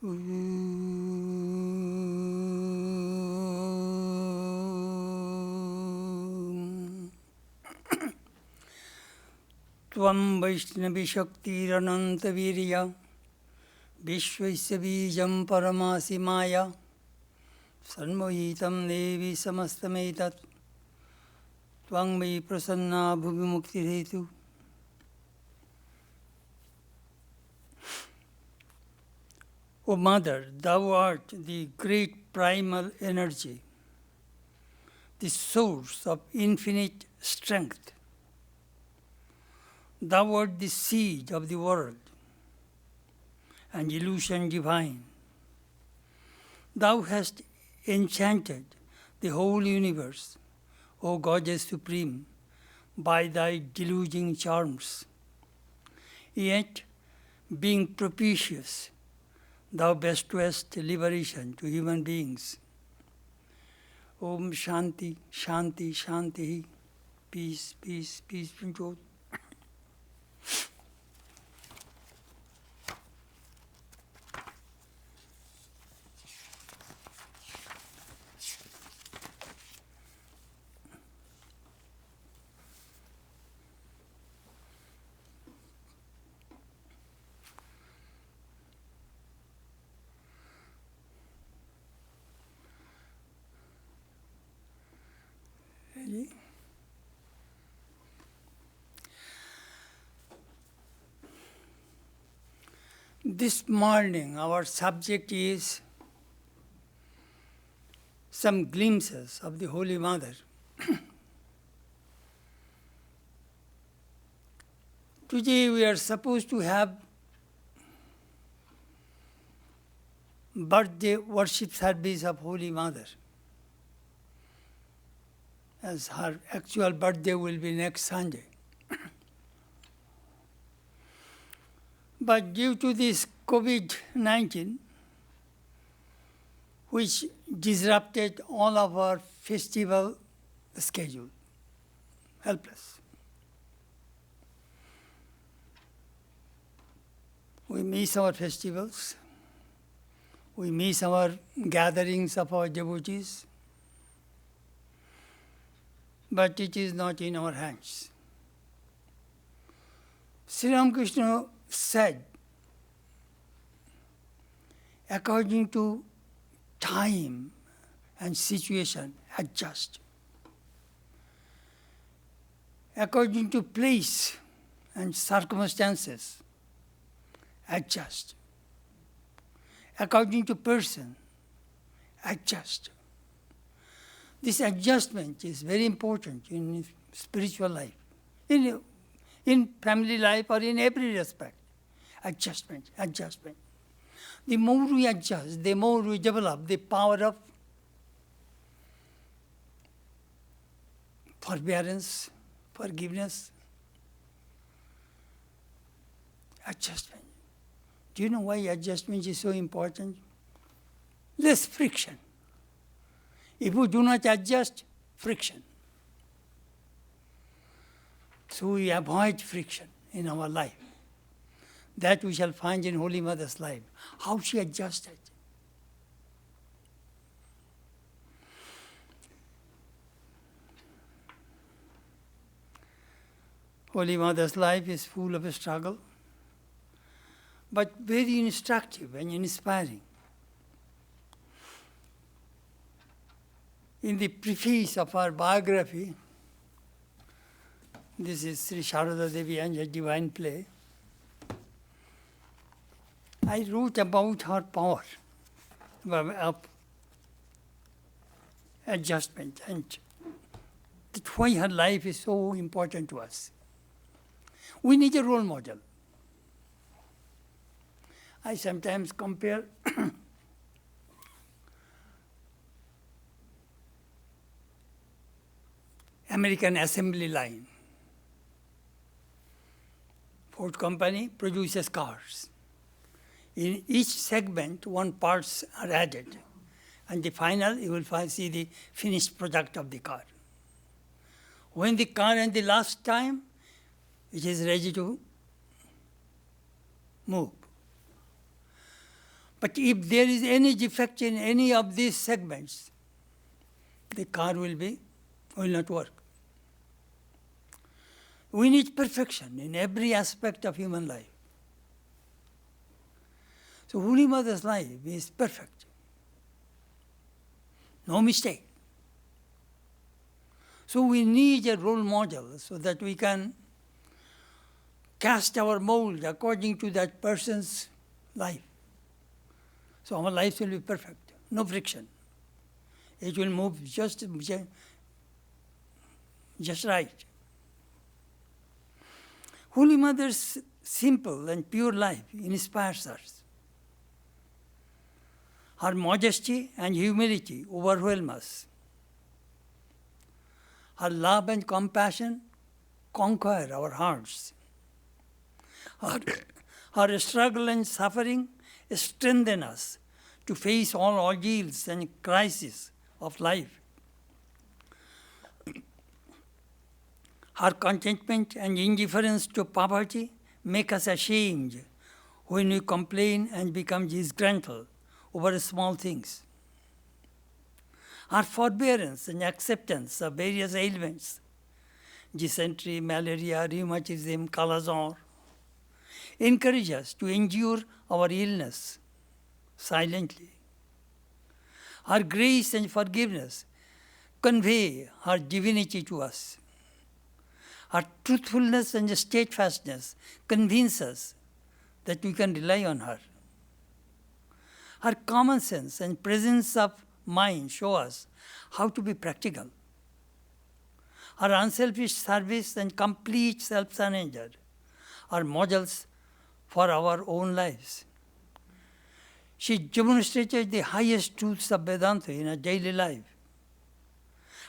Tvam Vaishnavi Shaktirananta Virya Vishvaisya Bijam Paramasi Maya Sanmohitam Devi Samastametat Tvang Mai Prasanna Bhuvimukti Hetu. O Mother, thou art the great primal energy, the source of infinite strength. Thou art the seed of the world and illusion divine. Thou hast enchanted the whole universe, O Goddess Supreme, by thy deluging charms. Yet, being propitious, thou bestowest liberation to human beings. Om Shanti, Shanti, Shanti. Peace, peace, peace. Ready? This morning our subject is some glimpses of the Holy Mother. Today we are supposed to have birthday worship service of Holy Mother, as her actual birthday will be next Sunday. But due to this COVID-19, which disrupted all of our festival schedule, helpless. We miss our festivals, we miss our gatherings of our devotees, but it is not in our hands. Sri Ramakrishna said, according to time and situation, adjust. According to place and circumstances, adjust. According to person, adjust. This adjustment is very important in spiritual life, in family life or in every respect. Adjustment, adjustment. The more we adjust, the more we develop the power of forbearance, forgiveness, adjustment. Do you know why adjustment is so important? Less friction. If we do not adjust, friction. So we avoid friction in our life. That we shall find in Holy Mother's life, how she adjusted. Holy Mother's life is full of struggle, but very instructive and inspiring. In the preface of our biography, this is Sri Sharada Devi and her divine play, I wrote about her power of adjustment and why her life is so important to us. We need a role model. I sometimes compare American assembly line. Ford Company produces cars. In each segment, one parts are added. And the final, you will see the finished product of the car. When the car at the last time, it is ready to move. But if there is any defect in any of these segments, the car will not work. We need perfection in every aspect of human life. So Holy Mother's life is perfect. No mistake. So we need a role model so that we can cast our mold according to that person's life. So our life will be perfect, no friction. It will move just right. Holy Mother's simple and pure life inspires us. Her modesty and humility overwhelm us. Her love and compassion conquer our hearts. Her struggle and suffering strengthen us to face all ordeals and crises of life. Her contentment and indifference to poverty make us ashamed when we complain and become disgruntled over small things. Her forbearance and acceptance of various ailments, dysentery, malaria, rheumatism, kala-azar, encourage us to endure our illness silently. Her grace and forgiveness convey her divinity to us. Her truthfulness and steadfastness convince us that we can rely on her. Her common sense and presence of mind show us how to be practical. Her unselfish service and complete self-surrender are models for our own lives. She demonstrated the highest truths of Vedanta in her daily life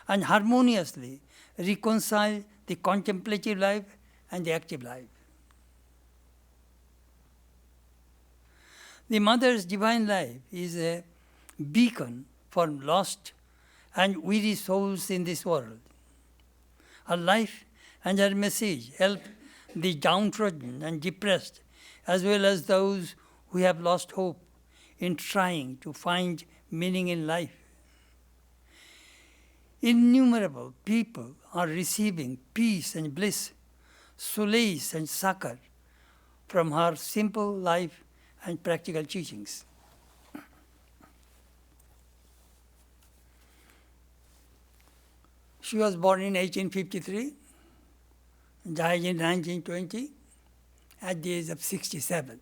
and harmoniously reconciled the contemplative life and the active life. The Mother's divine life is a beacon for lost and weary souls in this world. Her life and her message help the downtrodden and depressed, as well as those who have lost hope in trying to find meaning in life. Innumerable people are receiving peace and bliss, solace and succor from her simple life and practical teachings. She was born in 1853, died in 1920 at the age of 67.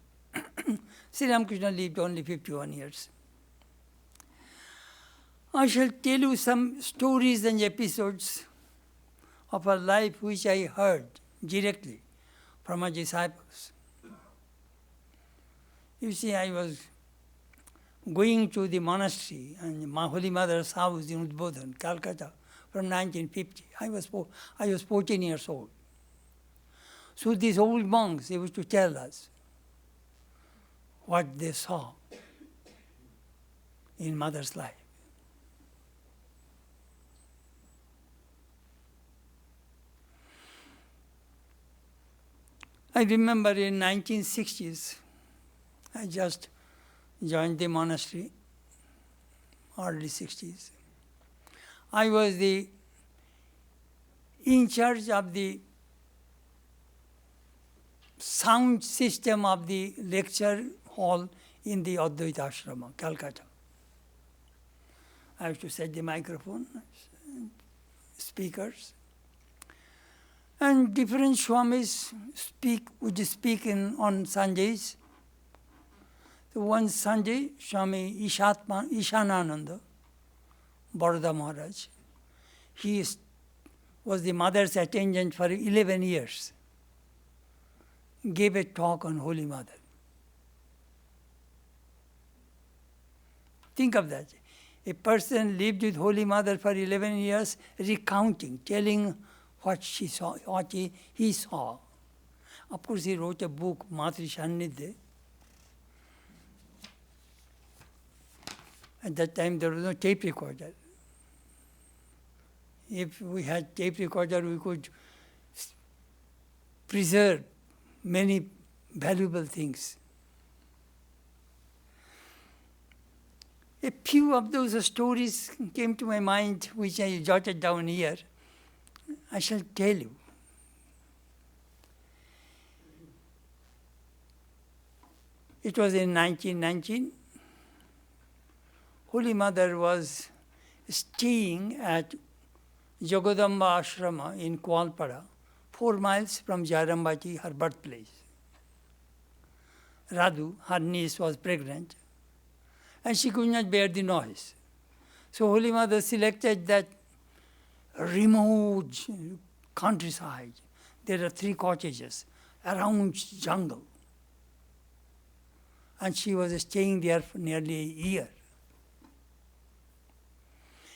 Sri Ramakrishna lived only 51 years. I shall tell you some stories and episodes of her life which I heard directly from her disciples. You see, I was going to the monastery and my Holy Mother's house in Udbodhan, Calcutta, from 1950. I was 14 years old. So these old monks used to tell us what they saw in Mother's life. I remember in 1960s, I just joined the monastery, early 60s. I was in charge of the sound system of the lecture hall in the Advaita Ashrama, Calcutta. I have to set the microphone, speakers, and different Swamis would speak on Sundays. So one Sunday, Swami Chetanananda, Baroda Maharaj, he was the Mother's attendant for 11 years, gave a talk on Holy Mother. Think of that. A person lived with Holy Mother for 11 years, recounting, telling what she saw, what he saw. Of course, he wrote a book, Matri Sannidhe. At that time, there was no tape recorder. If we had tape recorder, we could preserve many valuable things. A few of those stories came to my mind, which I jotted down here. I shall tell you. It was in 1919. Holy Mother was staying at Jagadamba Ashrama in Kualpara, 4 miles from Jairambati, her birthplace. Radhu, her niece, was pregnant, and she could not bear the noise. So Holy Mother selected that remote countryside. There are 3 cottages around jungle. And she was staying there for nearly a year.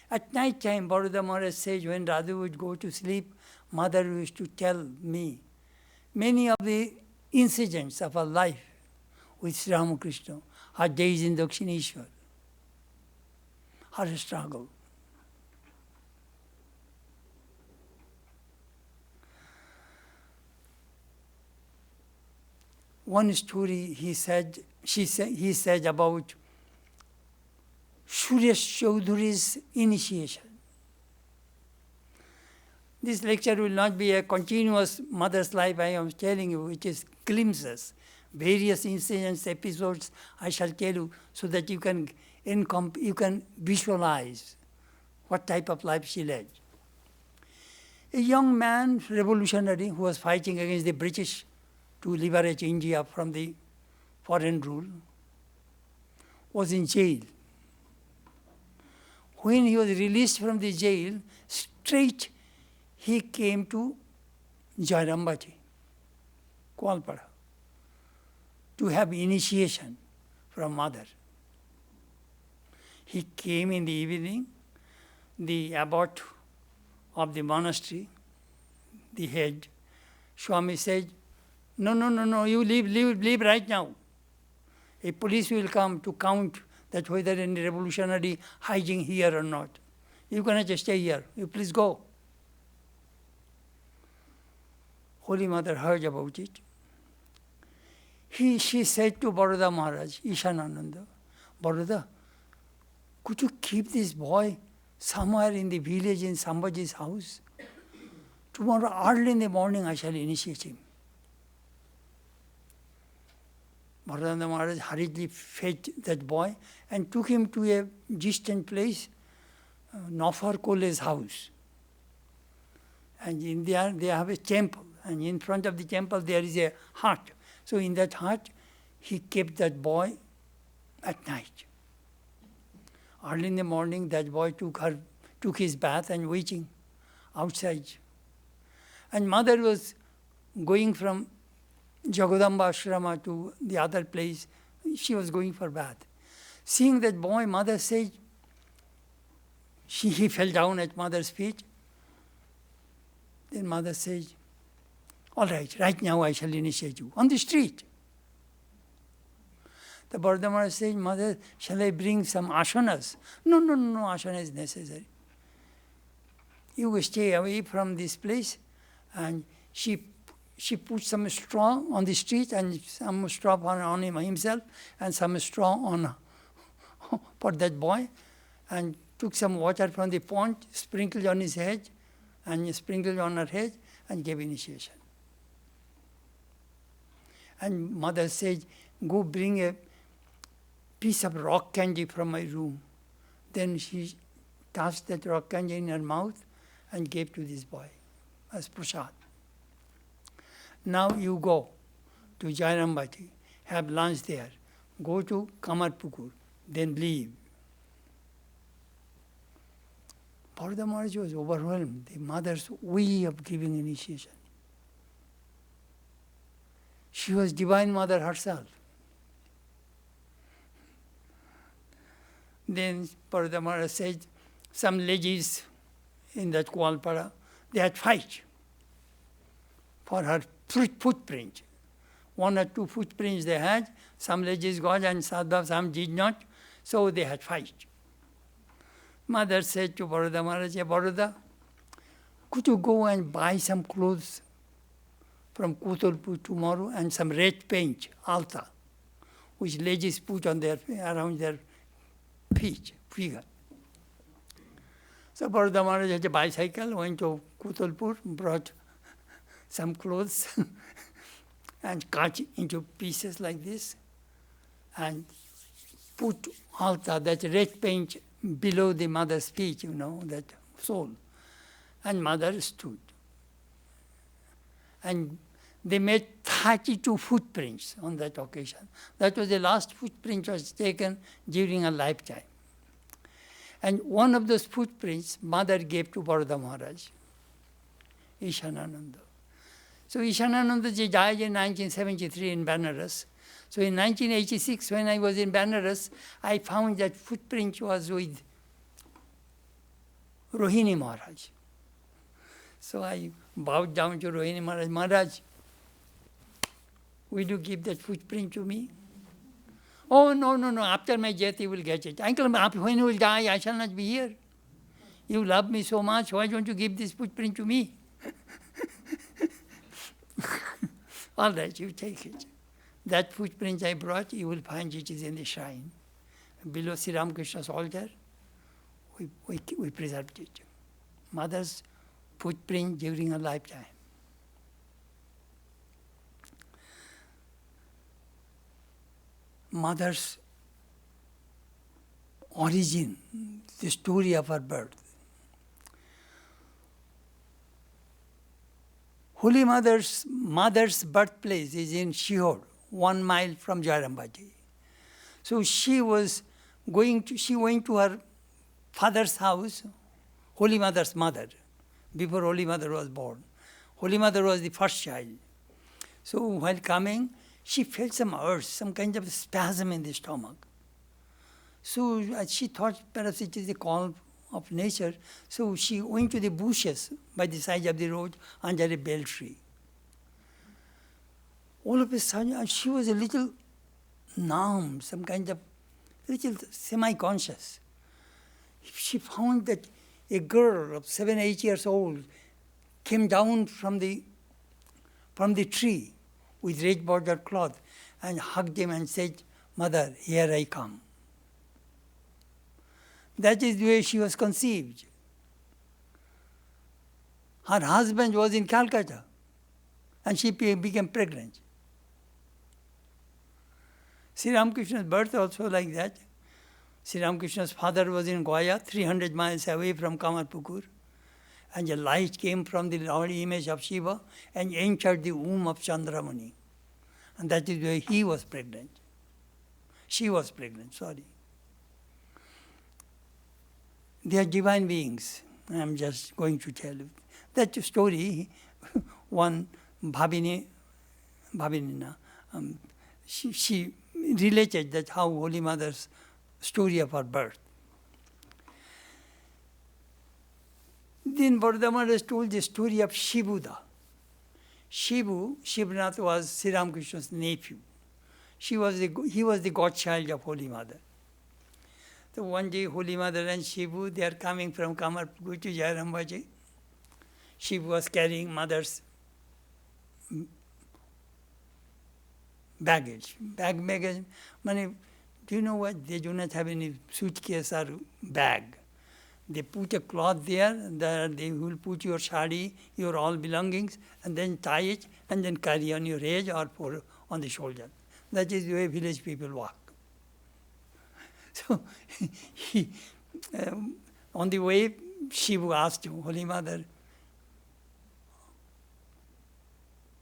At night time, Baroda Maharaj says, when Radhu would go to sleep, Mother used to tell me many of the incidents of her life with Sri Ramakrishna, her days in Dakshineshwar, her struggle. One story he said about Suresh Chaudhury's initiation. This lecture will not be a continuous mother's life, I am telling you, it is glimpses, various incidents, episodes I shall tell you so that you can visualize what type of life she led. A young man, revolutionary, who was fighting against the British to liberate India from the foreign rule, was in jail. When he was released from the jail, straight he came to Jairambati, Kualpara, to have initiation from Mother. He came in the evening. The abbot of the monastery, the head, Swami said, no, you leave right now. A police will come to count that whether any revolutionary hiding here or not. You cannot just stay here. You please go. Holy Mother heard about it. She said to Baroda Maharaj, Chetanananda, Baroda, could you keep this boy somewhere in the village in somebody's house? Tomorrow early in the morning I shall initiate him. Baroda Maharaj hurriedly fetched that boy and took him to a distant place, Nofar Kole's house. And in there they have a temple, and in front of the temple there is a hut. So in that hut, he kept that boy at night. Early in the morning, that boy took his bath and waiting outside. And Mother was going from Jagadamba Ashrama to the other place. She was going for bath. Seeing that boy, Mother said, he fell down at Mother's feet. Then Mother says, all right now I shall initiate you on the street. The Baroda Maharaj says, Mother, shall I bring some asanas? No, asana is necessary. You stay away from this place. And she put some straw on the street and some straw on him himself and some straw on for that boy, and took some water from the pond, sprinkled on his head and sprinkled on her head and gave initiation. And Mother said, go bring a piece of rock candy from my room. Then she tossed that rock candy in her mouth and gave to this boy as prasad. Now you go to Jairambati, have lunch there, go to Kamarpukur, then leave. Baroda Maharaj was overwhelmed, the mother's way of giving initiation. She was Divine Mother herself. Then Baroda Maharaj said, some ladies in that Kualpara, they had fight for her footprint. 1 or 2 footprints they had. Some ladies got and some did not. So they had fight. Mother said to Baroda Maharaj, Baroda, could you go and buy some clothes from Kutulpur tomorrow and some red paint, alta, which ladies put on around their figure. So Bharata Maharaj had a bicycle, went to Kutalpur, brought some clothes and cut into pieces like this and put altar, that red paint below the mother's feet, that soul. And mother stood. And they made 32 footprints on that occasion. That was the last footprint was taken during her lifetime. And one of those footprints mother gave to Bharata Maharaj, Chetanananda. So Chetanananda ji died in 1973 in Benares. So in 1986, when I was in Benares, I found that footprint was with Rohini Maharaj. So I bowed down to Rohini Maharaj. Maharaj, will you give that footprint to me? Oh, no. After my death, you will get it. Uncle, when you will die, I shall not be here. You love me so much. Why don't you give this footprint to me? All right, you take it. That footprint I brought, you will find it is in the shrine. Below Sri Ramakrishna's altar, we preserved it. Mother's footprint during her lifetime. Mother's origin, the story of her birth. Holy Mother's birthplace is in Shihor, 1 mile from Jairambaji. So she went to her father's house, Holy Mother's mother, before Holy Mother was born. Holy Mother was the first child. So while coming, she felt some urge, some kind of spasm in the stomach. So she thought perhaps it is the call of nature. So she went to the bushes by the side of the road under a bell tree. All of a sudden, she was a little numb, some kind of little semi-conscious. She found that a girl of 7, 8 years old came down from the tree with red bordered cloth and hugged him and said, "Mother, here I come." That is the way she was conceived. Her husband was in Calcutta and she became pregnant. Sri Ramakrishna's birth also like that. Sri Ramakrishna's father was in Goya, 300 miles away from Kamarpukur, and a light came from the Lord image of Shiva and entered the womb of Chandramani. And that is why he was pregnant. She was pregnant, sorry. They are divine beings. I am just going to tell you. That story, one Bhabini, she related that how Holy Mother's story of her birth. Then Bharata Maharaj told the story of Shibuda. Shivnath was Sri Ramakrishna's nephew. He was the godchild of Holy Mother. So one day Holy Mother and Shivu, they are coming from Kamarpukur to Jairambaji. Shivu was carrying Mother's baggage. Baggage, do you know what? They do not have any suitcase or bag. They put a cloth there, they will put your sari, your all belongings, and then tie it, and then carry on your head or on the shoulder. That is the way village people walk. So, on the way, Shivu asked Holy Mother,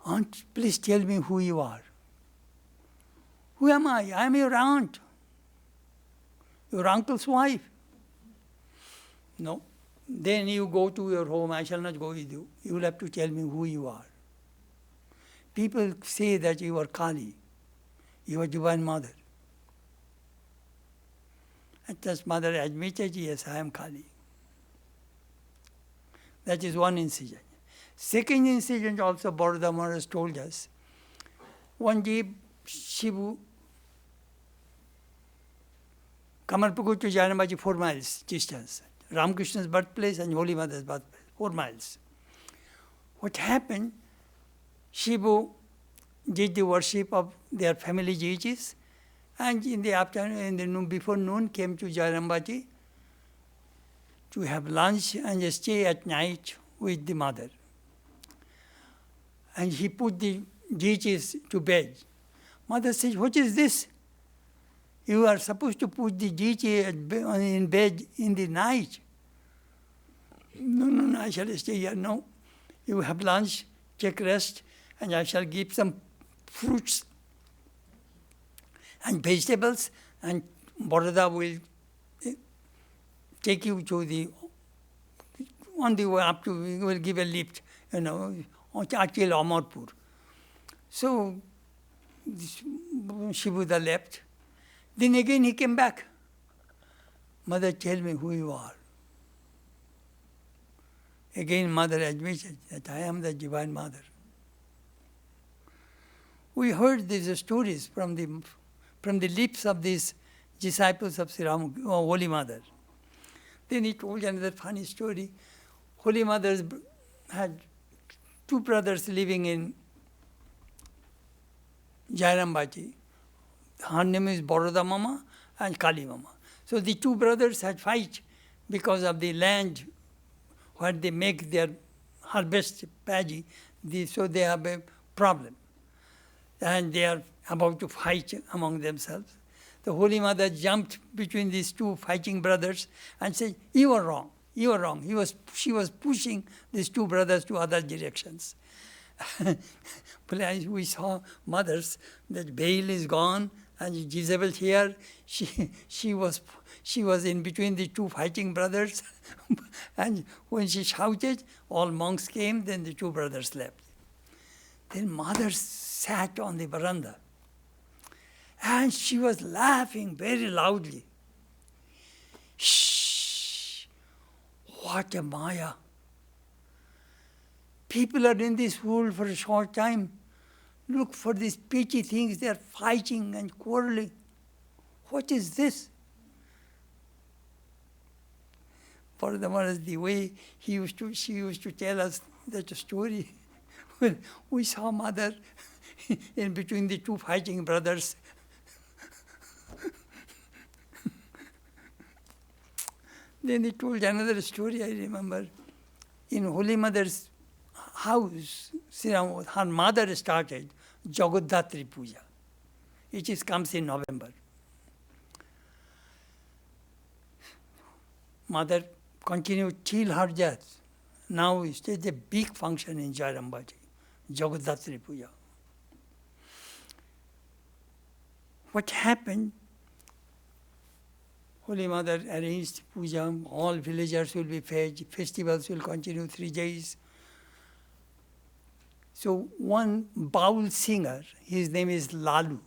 "Aunt, please tell me who you are." "Who am I? I am your aunt, your uncle's wife." "No. Then you go to your home. I shall not go with you. You will have to tell me who you are. People say that you are Kali. You are Divine Mother." And thus Mother admitted, "Yes, I am Kali." That is one incident. Second incident also Bharata Maharaj told us. One day Shivu, Kamarpukur to Jairambaji, 4 miles distance. Ramakrishna's birthplace and Holy Mother's birthplace, 4 miles. What happened? Shivu did the worship of their family deities And in the afternoon, in the noon, before noon, came to Jairambaji to have lunch and stay at night with the mother. And he put the GHs to bed. Mother says, "What is this? You are supposed to put the GH in bed in the night." No, I shall stay here. No, you have lunch, take rest, and I shall give some fruits and vegetables, and Baroda will take you to the, on the way up to, we will give a lift, until Amarpur. So Shibuda left. Then again he came back. "Mother, tell me who you are." Again mother admitted that I am the Divine Mother. We heard these stories from the lips of these disciples of Sri Ram, Holy Mother. Then he told another funny story. Holy Mother had two brothers living in Jairambaji. Her name is Baroda Mama and Kali Mama. So the two brothers had fight because of the land where they make their harvest paddy. So they have a problem. And they are about to fight among themselves. The Holy Mother jumped between these two fighting brothers and said, "You are wrong. You are wrong." She was pushing these two brothers to other directions. We saw mothers, that Baal is gone and Jezebel here. She was in between the two fighting brothers. And when she shouted, all monks came, then the two brothers left. Then mother sat on the veranda. And she was laughing very loudly. "Shh! What a Maya! People are in this world for a short time. Look for these petty things, they are fighting and quarreling. What is this?" For the way she used to tell us that story. When we saw mother in between the two fighting brothers. Then he told another story, I remember. In Holy Mother's house, her mother started Jagaddatri Puja. It comes in November. Mother continued till her death. Now it is a big function in Jairambaji, Jagaddatri Puja. What happened? Holy Mother arranged puja, all villagers will be fed, festivals will continue 3 days. So one baul singer, his name is Lalu.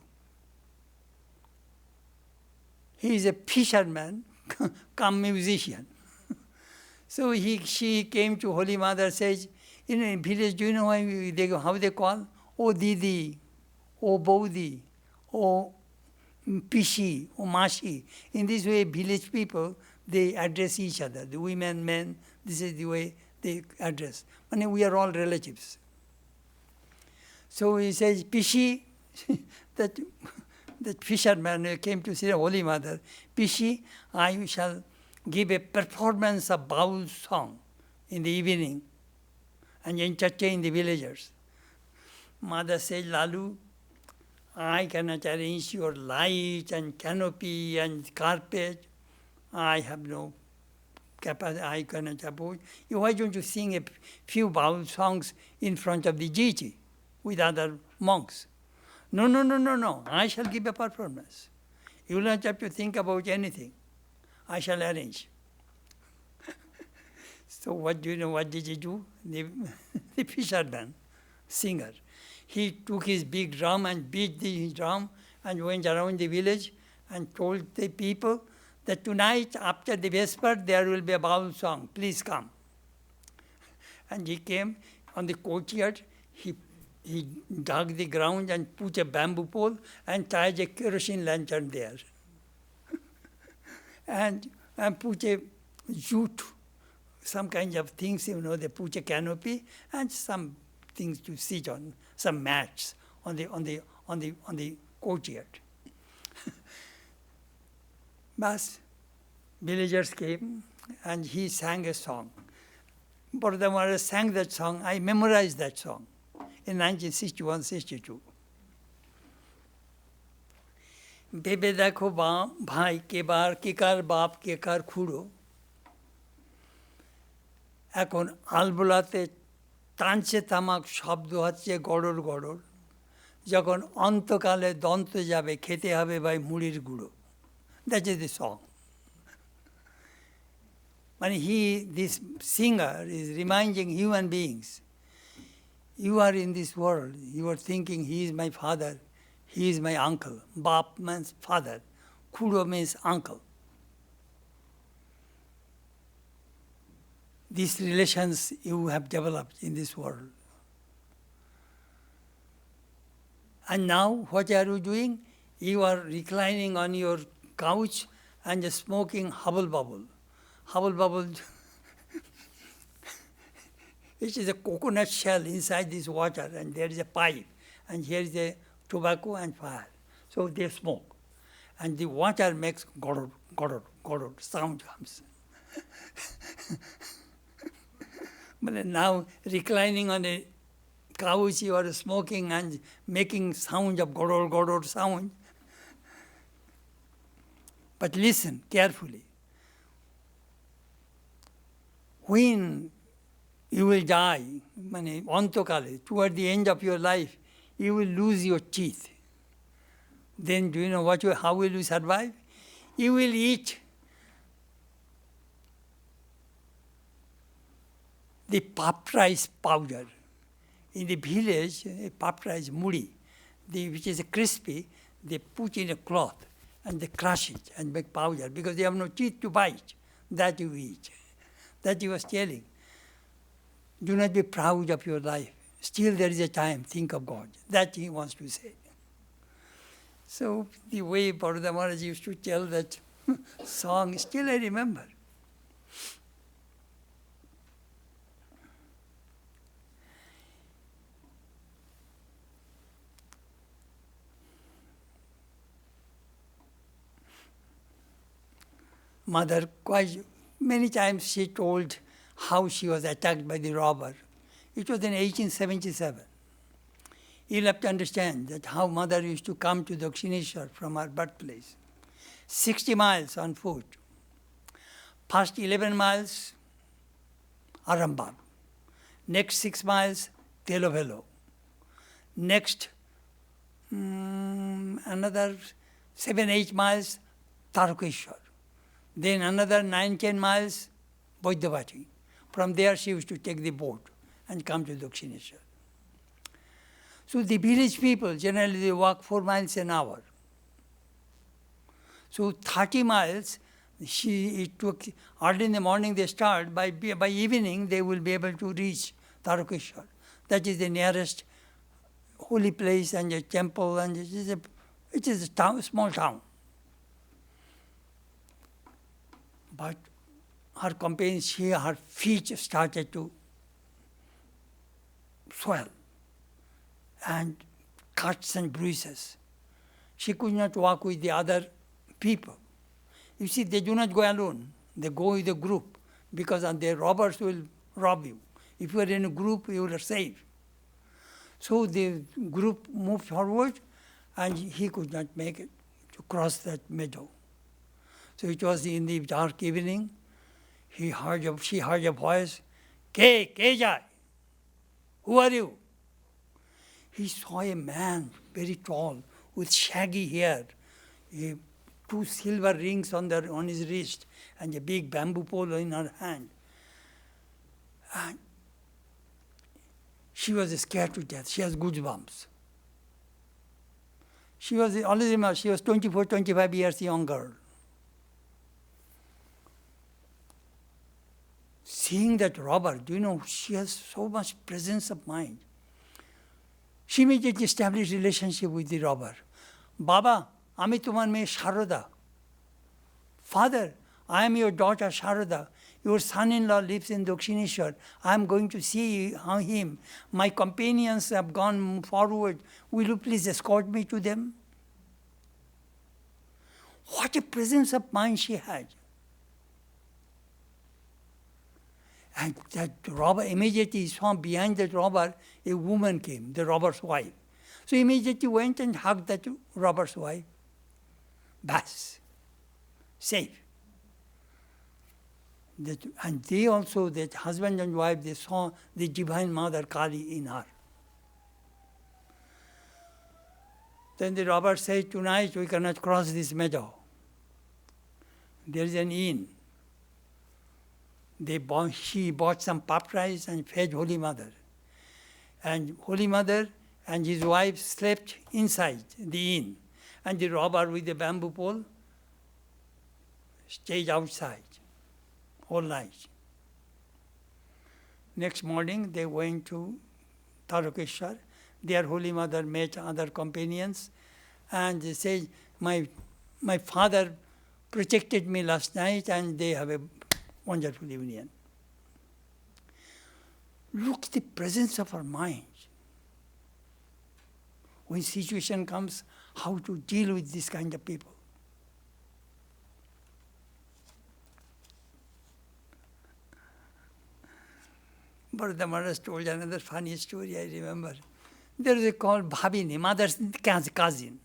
He is a fisherman, come musician. So she came to Holy Mother, says, in a village, do you know how they call? "Oh Didi, oh Bodhi, oh Pishi, oh Mashi." In this way, village people, they address each other. The women, men, this is the way they address. I mean, we are all relatives. So he says, "Pishi," that fisherman who came to see the Holy Mother, "Pishi, I shall give a performance of baul song in the evening and entertain the villagers." Mother said, "Lalu, I cannot arrange your light and canopy and carpet. I have no capacity, I cannot afford. Why don't you sing a few baul songs in front of the deity with other monks?" No, I shall give a performance. You will not have to think about anything. I shall arrange. So what do you know, what did he do? The fisherman, singer. He took his big drum and beat the drum and went around the village and told the people that tonight after the vesper there will be a baul song, please come. And he came on the courtyard, he dug the ground and put a bamboo pole and tied a kerosene lantern there. and put a jute, some kind of things, they put a canopy and some things to sit on, some mats on the courtyard. But villagers came and he sang a song. Bharata Maharaj sang that song. I memorized that song in 1961-62. Bebe dekho bhai kebar kekar bap kekar khudo. এখন আলবোলাতে টানছে তামাক শব্দ হচ্ছে গড়র গড়র, যখন অন্তকালে দন্ত যাবে খেতে হবে ভাই মুড়ির গুঁড়ো। That is the song. And this singer is reminding human beings, you are in this world, you are thinking he is my father, he is my uncle. Bap means father, khudo means uncle. These relations you have developed in this world. And now, what are you doing? You are reclining on your couch and just smoking hubble bubble. Hubble bubble, which is a coconut shell inside this water, and there is a pipe, and here is a tobacco and fire. So they smoke. And the water makes goror, goror, goror, sound comes. But now, reclining on a couch, you are smoking and making sound of goror, goror sound. But listen carefully. When you will die, antokale, toward the end of your life, you will lose your teeth. Then do you know how will you survive? You will eat the puffed rice powder. In the village, a puffed rice muri, which is crispy, they put in a cloth and they crush it and make powder because they have no teeth to bite. That you eat. That he was telling. Do not be proud of your life. Still there is a time, think of God. That he wants to say. So the way Bharata Maharaj used to tell that song, still I remember. Mother, quite many times she told how she was attacked by the robber. It was in 1877. You'll have to understand that how mother used to come to Dakshineshwar from her birthplace. 60 miles on foot. First 11 miles, Arambagh. Next 6 miles, Telovelo. Next, another 7-8 miles, Tarokeshwar. Then another 9-10 miles, Baidyavati. From there she used to take the boat and come to Dakshineshwar. So the village people, generally they walk 4 miles an hour. So 30 miles, it took, early in the morning they start, by evening they will be able to reach Tarokeshwar. That is the nearest holy place and a temple, and it is a town, small town. But her companion, her feet started to swell and cuts and bruises. She could not walk with the other people. You see, they do not go alone. They go with a group because the robbers will rob you. If you are in a group, you are safe. So the group moved forward and he could not make it to cross that meadow. So it was in the dark evening. She heard a voice, Ke jai? Who are you? He saw a man, very tall, with shaggy hair, 2 silver rings on his wrist, and a big bamboo pole in her hand. And she was scared to death. She has goosebumps. She was 24, 25 years young girl. Seeing that robber, do you know, she has so much presence of mind. She immediately established relationship with the robber. Baba, ami tomar meye Sharoda. Father, I am your daughter Sharoda. Your son-in-law lives in Dakshineshwar. I am going to see him. My companions have gone forward. Will you please escort me to them? What a presence of mind she had. And that robber immediately saw behind that robber, a woman came, the robber's wife. So immediately went and hugged that robber's wife. Bas, safe. And they also, that husband and wife, they saw the Divine Mother Kali in her. Then the robber said, tonight we cannot cross this meadow. There is an inn. She bought some puffed rice and fed Holy Mother. And Holy Mother and his wife slept inside the inn. And the robber with the bamboo pole stayed outside all night. Next morning they went to Tarokeshwar. Their Holy Mother met other companions and they said, my father protected me last night and they have a wonderful union. Look at the presence of our mind. When situation comes, how to deal with this kind of people. But the mother told another funny story, I remember. There was a called Bhabini, mother's cousin.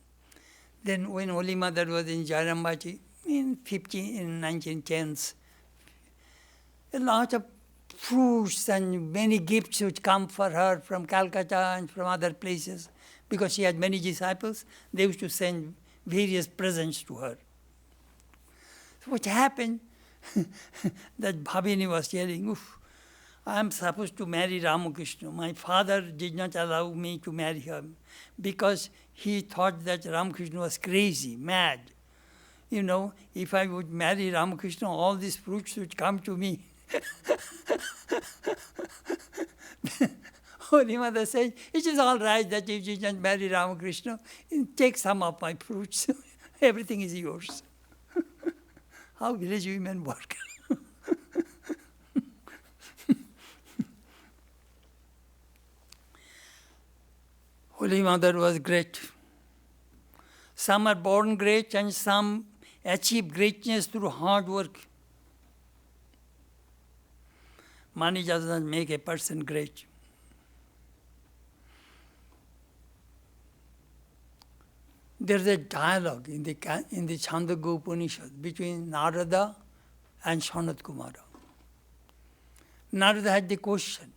Then when Holy Mother was in Jairambati in 1910s, a lot of fruits and many gifts would come for her from Calcutta and from other places. Because she had many disciples, they used to send various presents to her. So what happened, that Bhabini was telling, oof, I am supposed to marry Ramakrishna. My father did not allow me to marry him because he thought that Ramakrishna was crazy, mad. You know, if I would marry Ramakrishna, all these fruits would come to me. Holy Mother said, it is all right that if you just marry Ramakrishna, take some of my fruits. Everything is yours. How village women work. Holy Mother was great. Some are born great and some achieve greatness through hard work. Money does not make a person great. There's a dialogue in the Chandogya Upanishad between Narada and Sanat Kumara. Narada had the question,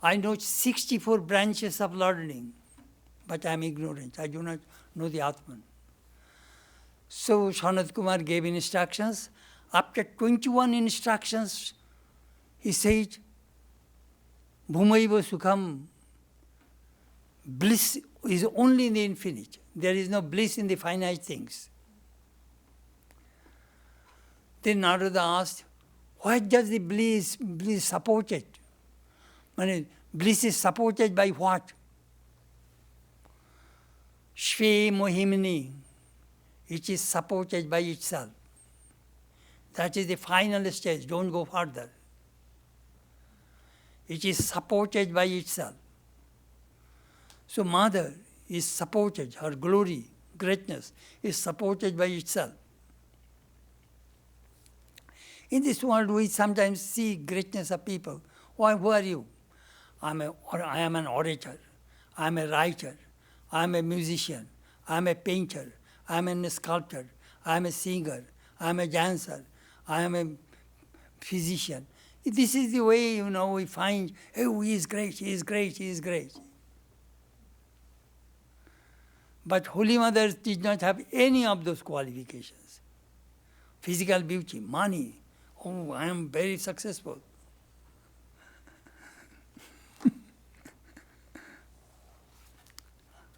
I know 64 branches of learning, but I am ignorant. I do not know the Atman. So Sanat Kumar gave instructions. After 21 instructions, he said, Bhumaiva Sukham, bliss is only in the infinite. There is no bliss in the finite things. Then Narada asked, why does the bliss support it? I mean, bliss is supported by what? Shve Mohimini. It is supported by itself. That is the final stage. Don't go further. It is supported by itself. So Mother is supported, her glory, greatness is supported by itself. In this world, we sometimes see greatness of people. Why, who are you? I am an orator. I am a writer. I am a musician. I am a painter. I am a sculptor. I am a singer. I am a dancer. I am a physician. This is the way, we find, oh, he is great, he is great, he is great. But Holy Mother did not have any of those qualifications. Physical beauty, money. Oh, I am very successful.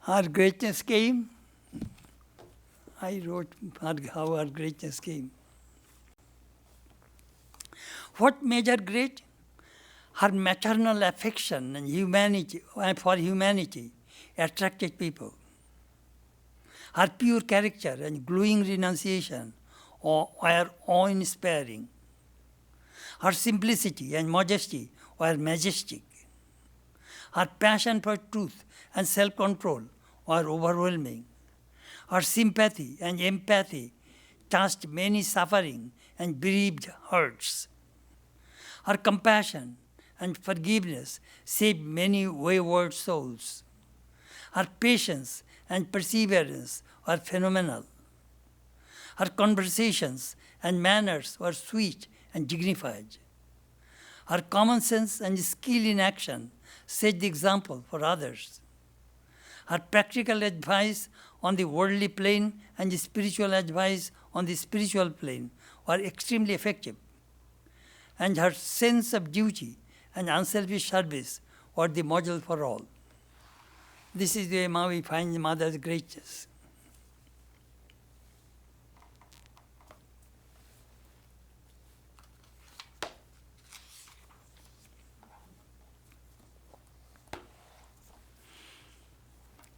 Her greatness came. I wrote how her greatness came. What made her great? Her maternal affection and humanity, for humanity attracted people. Her pure character and glowing renunciation were awe-inspiring. Her simplicity and modesty were majestic. Her passion for truth and self-control were overwhelming. Her sympathy and empathy touched many suffering and bereaved hearts. Her compassion and forgiveness saved many wayward souls. Her patience and perseverance were phenomenal. Her conversations and manners were sweet and dignified. Her common sense and skill in action set the example for others. Her practical advice on the worldly plane and the spiritual advice on the spiritual plane were extremely effective. And her sense of duty and unselfish service were the model for all. This is the way how we find the mother's greatness.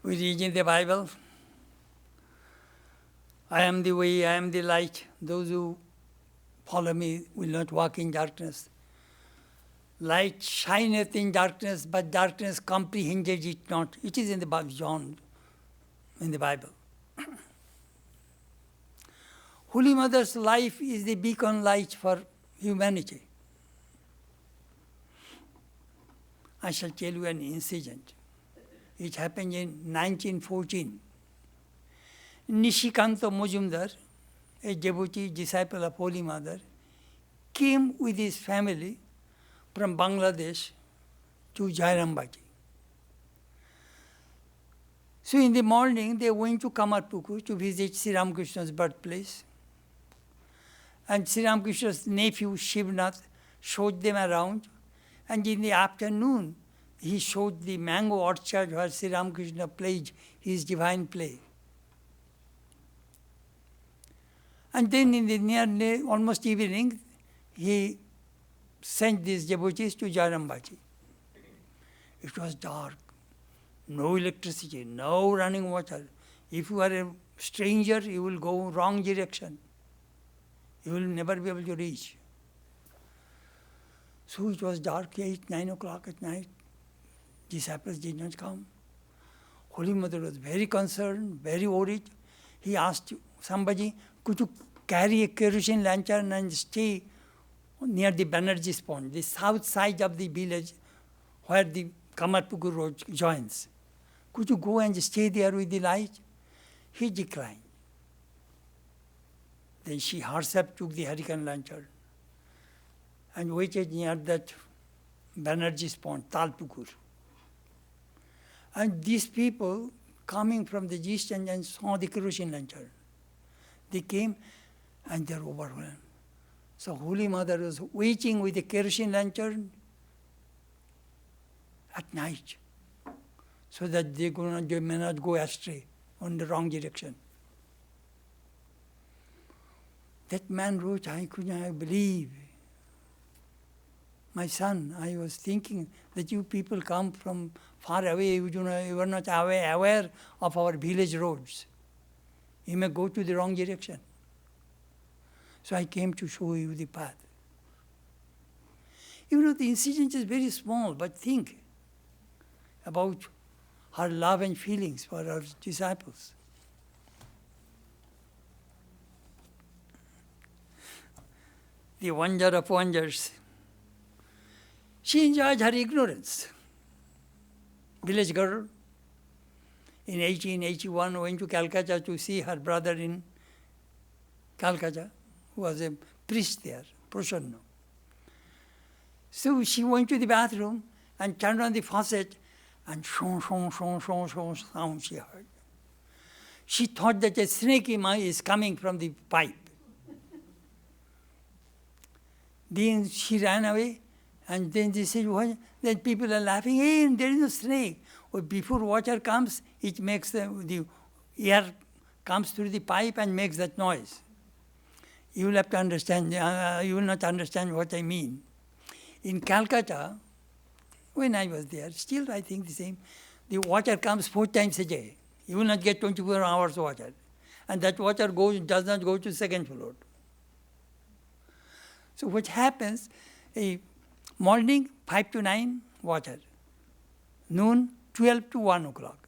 We read in the Bible, I am the way, I am the light. Those who follow me will not walk in darkness. Light shineth in darkness, but darkness comprehended it not. It is in the John, in the Bible. Holy Mother's life is the beacon light for humanity. I shall tell you an incident. It happened in 1914. Nishikanta Mujumdar, a devotee disciple of Holy Mother, came with his family from Bangladesh to Jairambati. So in the morning, they went to Kamarpukur to visit Sri Ramakrishna's birthplace. And Sri Ramakrishna's nephew, Shivnath, showed them around. And in the afternoon, he showed the mango orchard where Sri Ramakrishna played his divine play. And then in the near almost evening, he sent these devotees to Jairambati. It was dark, no electricity, no running water. If you are a stranger, you will go wrong direction. You will never be able to reach. So it was dark, 8, 9 o'clock at night. Disciples did not come. Holy Mother was very concerned, very worried. He asked somebody, could you carry a kerosene lantern and stay near the Banerjee's Pond, the south side of the village where the Kamarpukur road joins? Could you go and stay there with the light? He declined. Then she herself took the hurricane lantern and waited near that Banerjee's Pond, Talpukur. And these people coming from the east and saw the kerosene lantern. They came and they were overwhelmed. So Holy Mother was waiting with the kerosene lantern at night so that they may not go astray on the wrong direction. That man wrote, I could not believe. My son, I was thinking that you people come from far away, you are not aware of our village roads. You may go to the wrong direction. So I came to show you the path. The incident is very small, but think about her love and feelings for her disciples. The wonder of wonders. She enjoyed her ignorance. Village girl, in 1881, went to Calcutta to see her brother in Calcutta, who was a priest there, Prasanna. So she went to the bathroom and turned on the faucet, and shong, shong, shong, shong, shong sound she heard. She thought that a snake is coming from the pipe. Then she ran away, and then they said, what? Then people are laughing, hey, there is no snake. Well, before water comes, it makes the air comes through the pipe and makes that noise. You will have to understand, you will not understand what I mean. In Calcutta, when I was there, still I think the same, the water comes 4 times a day. You will not get 24 hours water. And that water does not go to second floor. So what happens, morning 5 to 9, water. Noon 12 to 1 o'clock.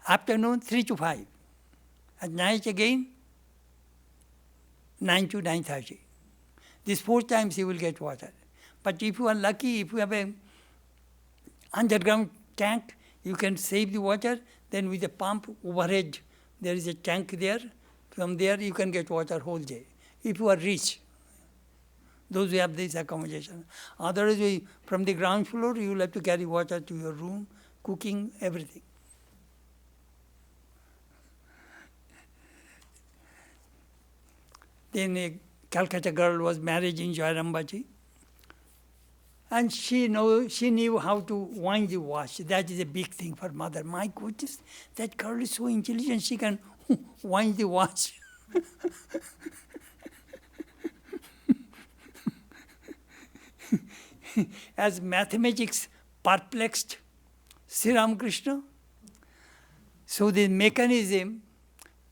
Afternoon 3 to 5. At night again 9 to 9:30. These 4 times you will get water. But if you are lucky, if you have a underground tank, you can save the water. Then with a pump overhead, there is a tank there. From there you can get water whole day. If you are rich, those who have this accommodation. Otherwise, from the ground floor, you will have to carry water to your room, cooking, everything. Then a Calcutta girl was married in Jairambaji. And she knew how to wind the watch. That is a big thing for mother. My goodness, that girl is so intelligent, she can wind the watch. As mathematics perplexed Sri Ramakrishna, so the mechanism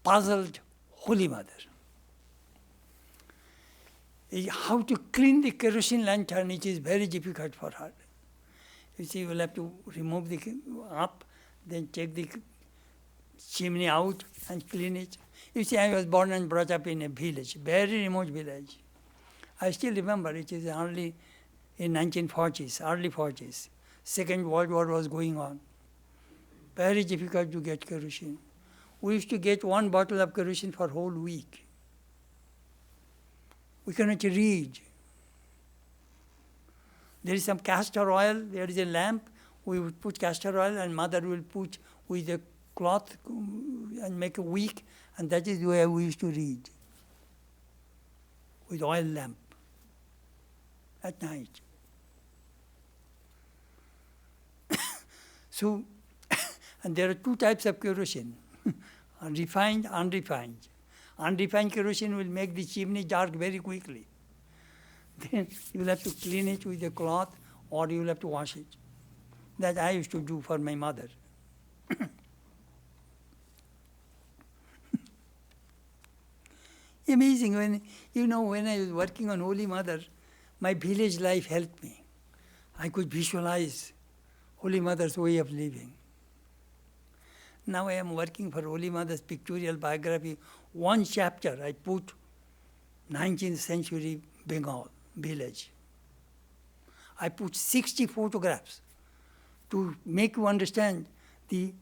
puzzled Holy Mother. How to clean the kerosene lantern, it is very difficult for her. You see, you will have to remove the up, then take the chimney out and clean it. You see, I was born and brought up in a village, very remote village. I still remember, it is early in 1940s, early 40s. Second World War was going on. Very difficult to get kerosene. We used to get 1 bottle of kerosene for whole week. We cannot read. There is some castor oil, there is a lamp, we would put castor oil and mother will put with a cloth and make a wick, and that is the way we used to read, with oil lamp at night. So, and there are 2 types of kerosene, refined, unrefined. Unrefined kerosene will make the chimney dark very quickly. Then you will have to clean it with a cloth or you will have to wash it. That I used to do for my mother. Amazing, when I was working on Holy Mother, my village life helped me. I could visualize Holy Mother's way of living. Now I am working for Holy Mother's pictorial biography. 1 chapter I put 19th century Bengal village. I put 60 photographs to make you understand the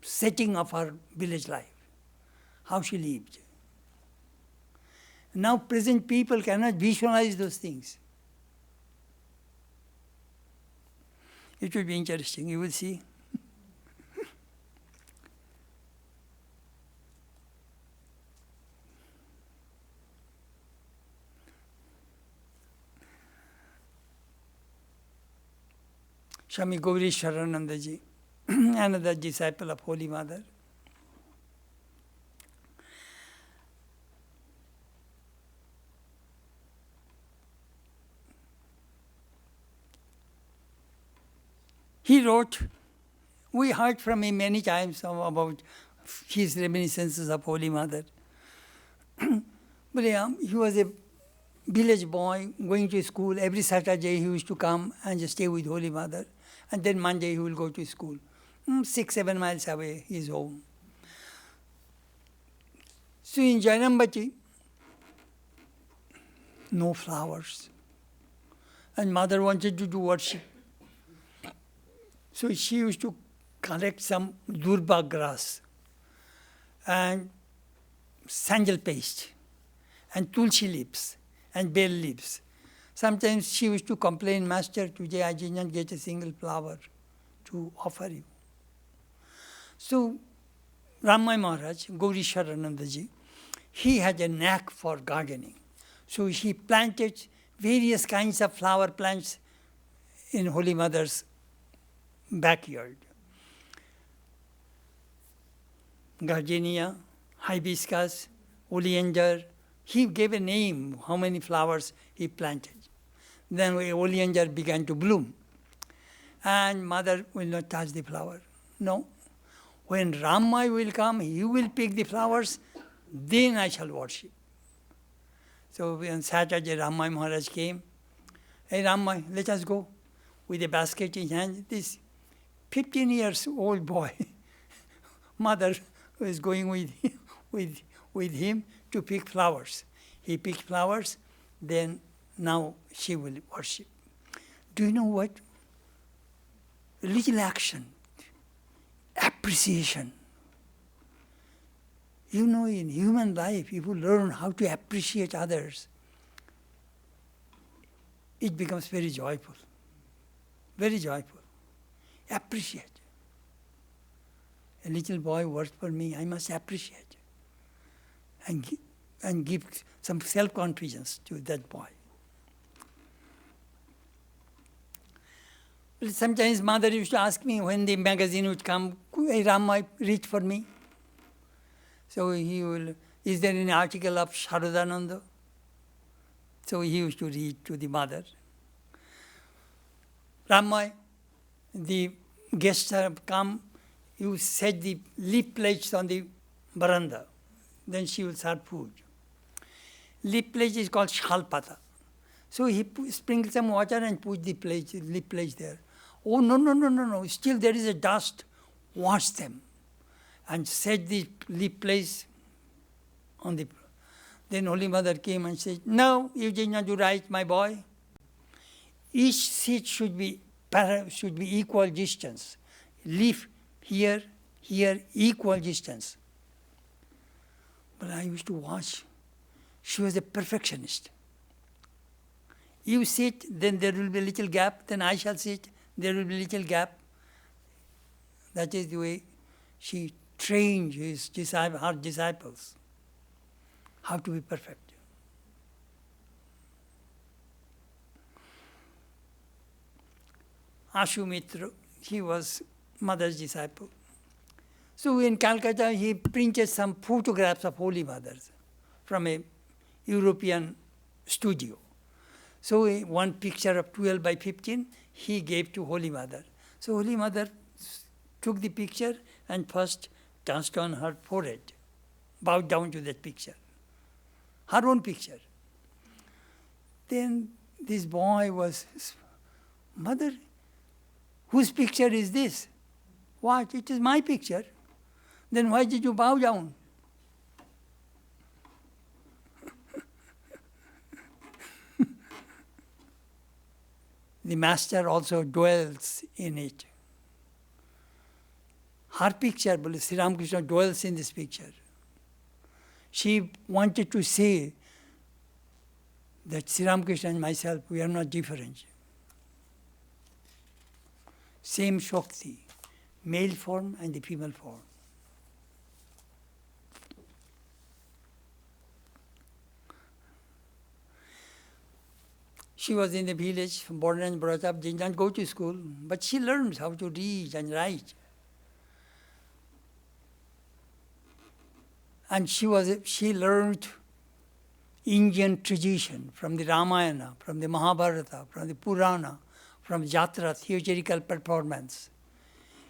setting of her village life, how she lived. Now present people cannot visualize those things. It will be interesting, you will see. Swami Gauri Chetanananda ji, another disciple of Holy Mother. He wrote, we heard from him many times about his reminiscences of Holy Mother. But he was a village boy going to school. Every Saturday he used to come and just stay with Holy Mother. And then Monday he will go to school. 6-7 miles away, his home. So in Jainambati, no flowers. And mother wanted to do worship. So she used to collect some durba grass and sandal paste and tulsi leaves and bell leaves. Sometimes she used to complain, Master, today I did not get a single flower to offer you. So Ramai Maharaj, Gauri Chetanananda ji, he had a knack for gardening. So he planted various kinds of flower plants in Holy Mother's backyard. Gardenia, hibiscus, oleander. He gave a name, how many flowers he planted. Then oleander began to bloom. And mother will not touch the flower. No. When Ramai will come, he will pick the flowers, then I shall worship. So on Saturday, Ramai Maharaj came. Hey Ramai, let us go. With a basket in hand, this 15 years old boy, mother was going with him to pick flowers. He picked flowers, then now she will worship. Do you know what? Little action, appreciation. You know, in human life, if you learn how to appreciate others, it becomes very joyful. Very joyful. Appreciate. A little boy worked for me, I must appreciate. And give some self-confidence to that boy. Sometimes mother used to ask me when the magazine would come, "Hey, Rama, read for me." So he will, "Is there any article of Sharadananda?" So he used to read to the mother. "Rama, the guests have come, you set the leaf plates on the veranda. Then she will serve food." Leaf plate is called shalpata. So he sprinkled some water and put the leaf plates there. "Oh, no. Still there is a dust. Wash them." And set the leaf plates on the... Then Holy Mother came and said, "No, you did not do right, my boy. Each seat should be equal distance. Leaf here, equal distance." But I used to watch. She was a perfectionist. You sit, then there will be a little gap, then I shall sit, there will be a little gap. That is the way she trained her disciples how to be perfect. Ashumitra, he was mother's disciple. So in Calcutta, he printed some photographs of Holy Mothers from a European studio. So one picture of 12 by 15, he gave to Holy Mother. So Holy Mother took the picture and first touched on her forehead, bowed down to that picture, her own picture. Then this boy was, "Mother, whose picture is this?" "What? It is my picture." "Then why did you bow down?" The master also dwells in it. Her picture, but Sri Ramakrishna dwells in this picture. She wanted to say that Sri Ramakrishna and myself, we are not different. Same Shakti, male form and the female form. She was in the village, born and brought up, did not go to school, but she learned how to read and write. And she learned Indian tradition from the Ramayana, from the Mahabharata, from the Purana, from Jatra, theatrical performance.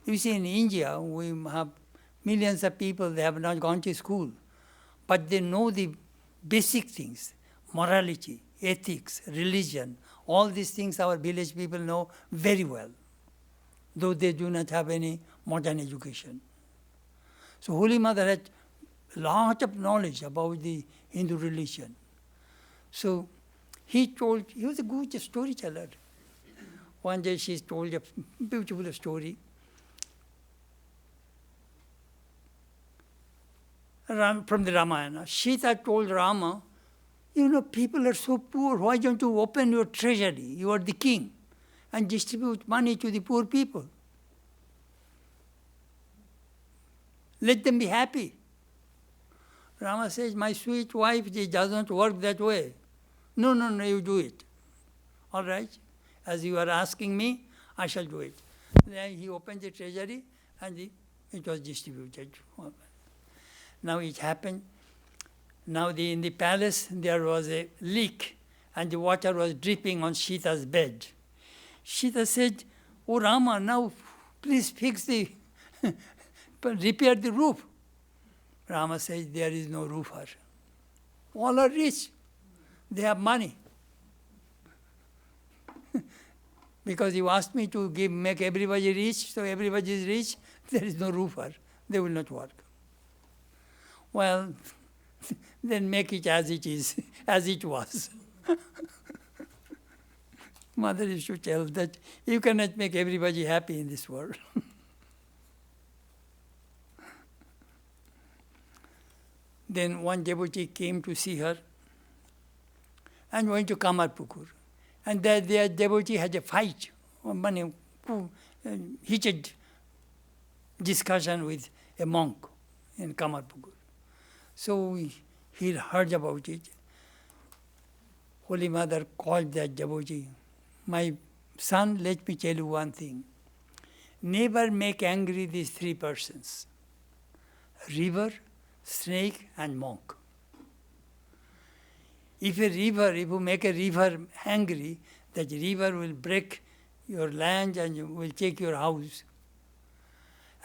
You see, in India, we have millions of people, they have not gone to school, but they know the basic things, morality, ethics, religion, all these things our village people know very well, though they do not have any modern education. So Holy Mother had a lot of knowledge about the Hindu religion. So he was a good storyteller. One day she told a beautiful story. From the Ramayana. Sita told Rama, "You know, people are so poor, why don't you open your treasury? You are the king, and distribute money to the poor people. Let them be happy." Rama says, "My sweet wife, it doesn't work that way." No, you do it." "All right, as you are asking me, I shall do it." Then he opened the treasury and it was distributed. Now it happened. Now in the palace there was a leak and the water was dripping on Sita's bed. Sita said, "Oh Rama, now please fix repair the roof." Rama says, "There is no roofer. All are rich. They have money." Because you asked me to make everybody rich, so everybody is rich, there is no roofer. They will not work. Well, then make it as it is, as it was. Mother used to tell that you cannot make everybody happy in this world. Then one devotee came to see her and went to Kamarpukur. And there their devotee had a fight, heated discussion with a monk in Kamarpukur. So he heard about it. Holy Mother called that devotee. My son, let me tell you one thing. Never make angry these three persons: river, snake, and monk. If you make a river angry, that river will break your land and will take your house.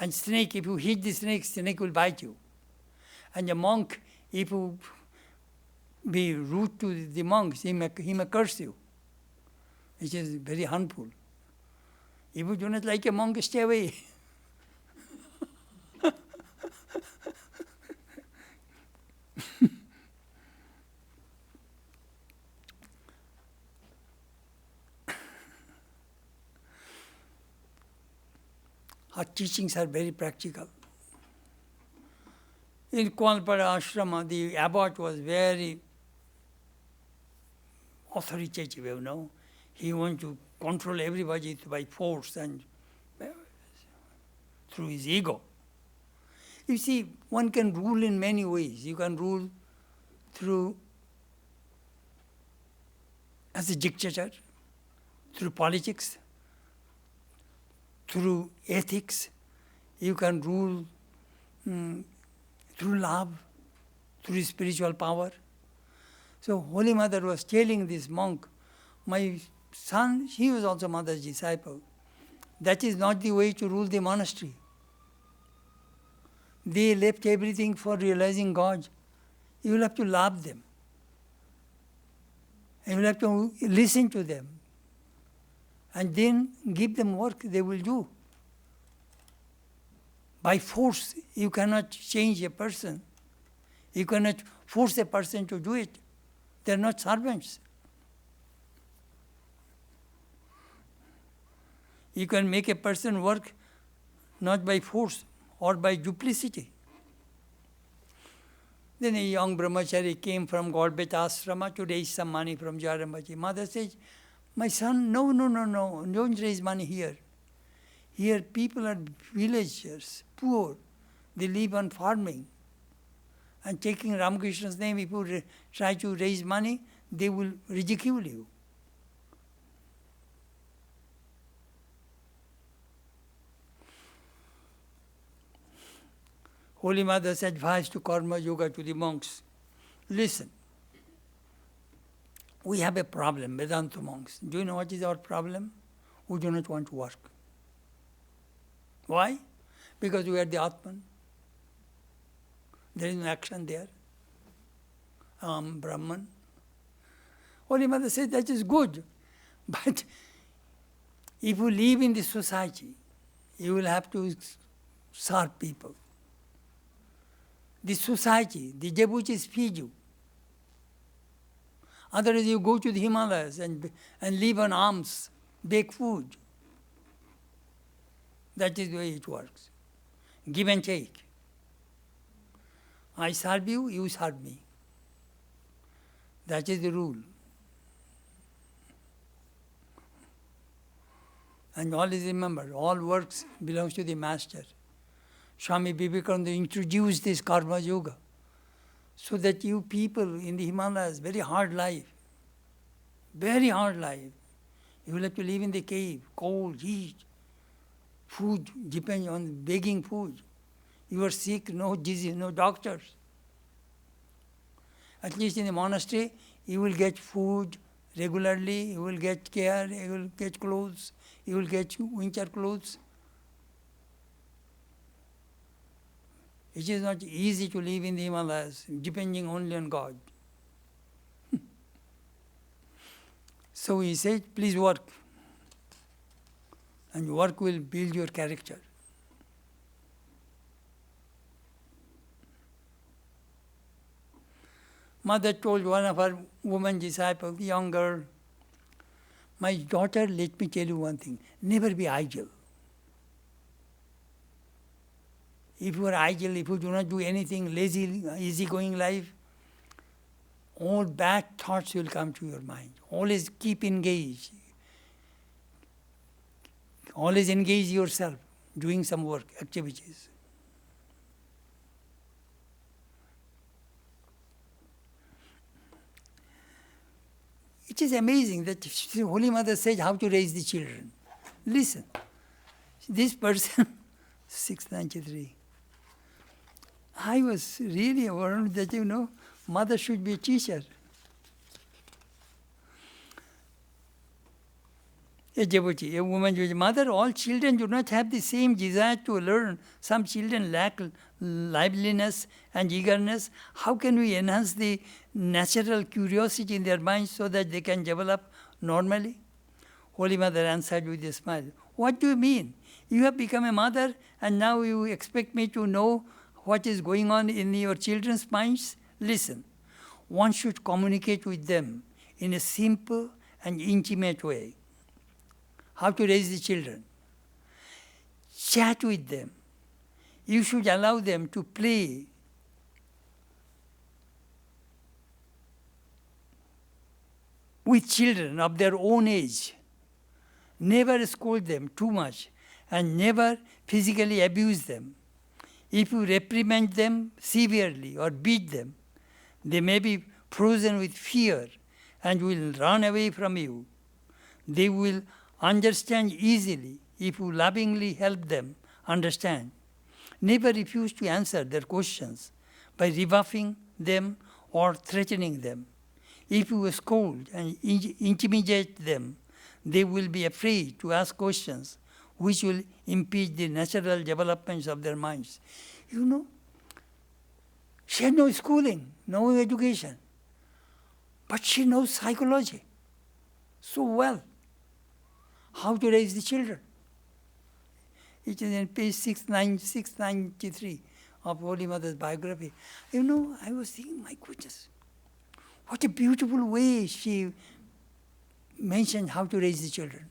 And snake, if you hit the snake will bite you. And a monk, if you be rude to the monks, he may curse you, which is very harmful. If you do not like a monk, stay away. Her teachings are very practical. In Kualpara ashrama, the abbot was very authoritative, you know. He wanted to control everybody by force and through his ego. You see, one can rule in many ways. You can rule through as a dictator, through politics, through ethics. You can rule through love, through spiritual power. So Holy Mother was telling this monk, my son, he was also Mother's disciple. That is not the way to rule the monastery. They left everything for realizing God. You will have to love them. You will have to listen to them. And then give them work, they will do. By force, you cannot change a person. You cannot force a person to do it. They are not servants. You can make a person work not by force or by duplicity. Then a young brahmachari came from Garbet ashrama to raise some money from Jarambaji. Mother says, my son, no, don't raise money here. Here people are villagers, poor. They live on farming. And taking Ramakrishna's name, if you try to raise money, they will ridicule you. Holy Mother's advice to Karma Yoga to the monks. Listen, we have a problem, Vedanta monks. Do you know what is our problem? We do not want to work. Why? Because we are the Atman. There is no action there. Brahman. Holy Mother says that is good. But if you live in this society, you will have to serve people. The society, the devotees feed you. Otherwise you go to the Himalayas and live on alms, bake food. That is the way it works. Give and take. I serve you, you serve me. That is the rule. And always remember, all works belongs to the Master. Swami Vivekananda introduced this Karma Yoga so that you people in the Himalayas, very hard life. You will have to live in the cave, cold, heat, food depends on begging food. You are sick, no disease, no doctors. At least in the monastery, you will get food regularly, you will get care, you will get clothes, you will get winter clothes. It is not easy to live in the Himalayas, depending only on God. So he said, please work. And work will build your character. Mother told one of her woman disciples, young girl, my daughter, let me tell you one thing, never be idle. If you are idle, if you do not do anything, lazy, easygoing life, all bad thoughts will come to your mind. Always keep engaged. Always engage yourself, doing some work, activities. It is amazing that Holy Mother says how to raise the children. Listen, this person, 693, I was really warned that, mother should be a teacher. A devotee, a woman, mother, all children do not have the same desire to learn. Some children lack liveliness and eagerness. How can we enhance the natural curiosity in their minds so that they can develop normally? Holy Mother answered with a smile, what do you mean? You have become a mother and now you expect me to know what is going on in your children's minds? Listen, one should communicate with them in a simple and intimate way. How to raise the children? Chat with them. You should allow them to play. With children of their own age. Never scold them too much and never physically abuse them. If you reprimand them severely or beat them, they may be frozen with fear and will run away from you. They will understand easily if you lovingly help them understand. Never refuse to answer their questions by rebuffing them or threatening them. If you scold and intimidate them, they will be afraid to ask questions which will impede the natural developments of their minds. She had no schooling, no education, but she knows psychology so well. How to raise the children. It is in page 693 of Holy Mother's biography. I was thinking, my goodness, what a beautiful way she mentioned how to raise the children.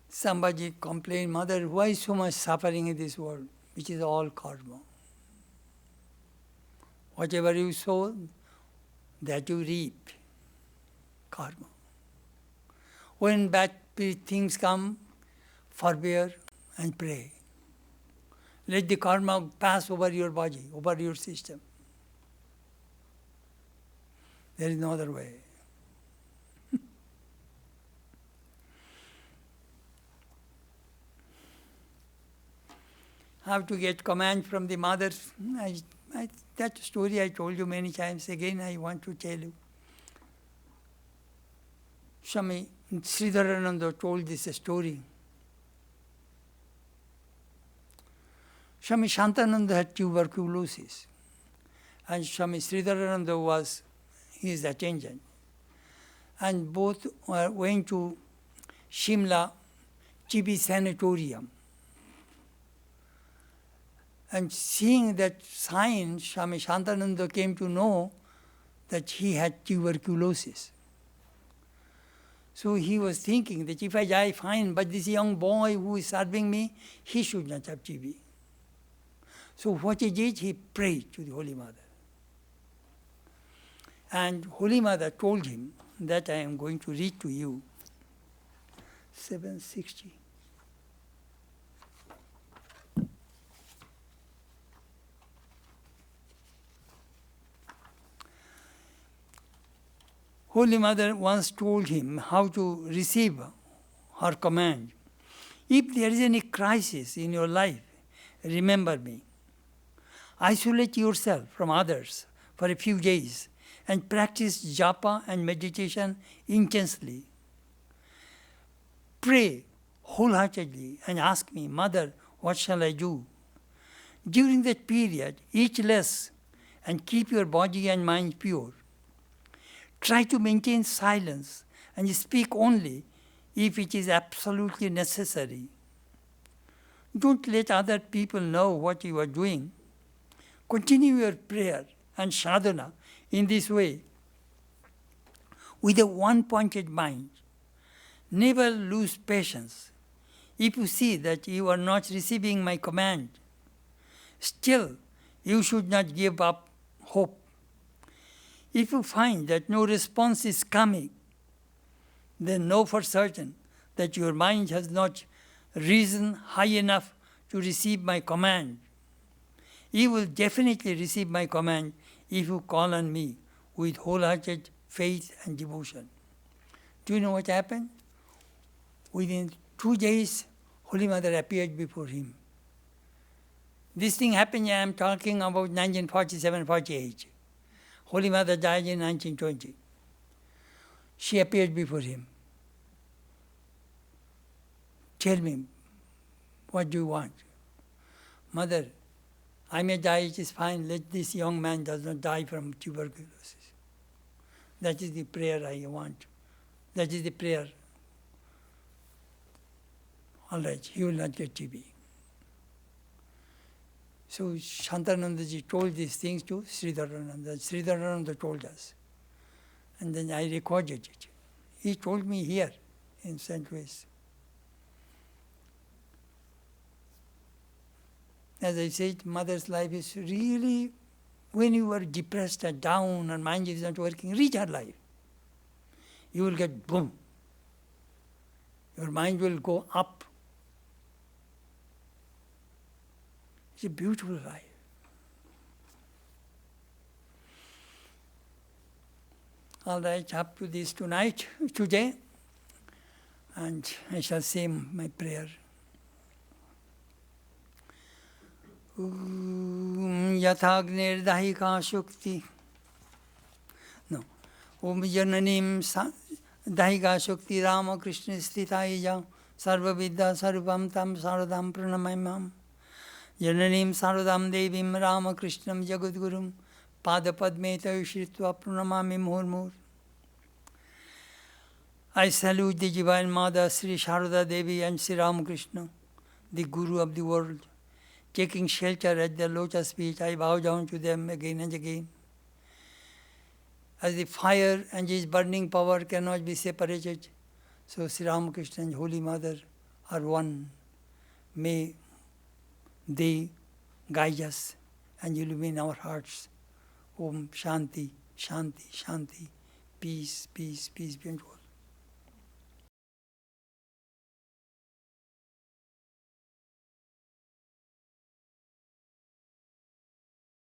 Somebody complained, Mother, why so much suffering in this world? Which is all karma. Whatever you sow, that you reap. Karma. When bad things come, forbear and pray. Let the karma pass over your body, over your system. There is no other way. How to get command from the mother. That story I told you many times. Again, I want to tell you. Swami Sridharananda told this story. Swami Shantananda had tuberculosis. And Swami Sridharananda was his attendant. And both went to Shimla TB Sanatorium. And seeing that sign, Swami Shantananda came to know that he had tuberculosis. So he was thinking that if I die, fine, but this young boy who is serving me, he should not have TB. So what he did, he prayed to the Holy Mother. And Holy Mother told him that I am going to read to you 760. Holy Mother once told him how to receive her command. If there is any crisis in your life, remember me. Isolate yourself from others for a few days and practice japa and meditation intensely. Pray wholeheartedly and ask me, Mother, what shall I do? During that period, eat less and keep your body and mind pure. Try to maintain silence and speak only if it is absolutely necessary. Don't let other people know what you are doing. Continue your prayer and sadhana in this way with a one-pointed mind. Never lose patience. If you see that you are not receiving my command, still you should not give up hope. If you find that no response is coming, then know for certain that your mind has not risen high enough to receive my command. You will definitely receive my command if you call on me with wholehearted faith and devotion. Do you know what happened? Within 2 days, Holy Mother appeared before him. This thing happened, I am talking about 1947-48. Holy Mother died in 1920. She appeared before him. Tell me, what do you want? Mother, I may die, it is fine. Let this young man does not die from tuberculosis. That is the prayer I want. That is the prayer. All right, he will not get TB. So Chetanananda told these things to Sridharananda. Sridharananda told us. And then I recorded it. He told me here in St. Louis. As I said, mother's life is really, when you are depressed and down and mind is not working, read her life. You will get boom. Your mind will go up. It's a beautiful life. All right, up to this today, and I shall say my prayer. Yathagnir dahika shukti. No. Jananim dahika shukti Rama Krishna stitaija sarva vidya sarvam tam saradam pranamaimam. Jananim saradam devim Rama Krishnam jagadgurum padapadmeta ushritva pranamami murmur. I salute the Divine Mother Sri Sharada Devi and Sri Ramakrishna, the Guru of the world. Taking shelter at their lotus feet, I bow down to them again and again. As the fire and its burning power cannot be separated, so Sri Ramakrishna and Holy Mother are one. May they guide us and illumine our hearts. Om Shanti, Shanti, Shanti. Peace, peace, peace be unto all.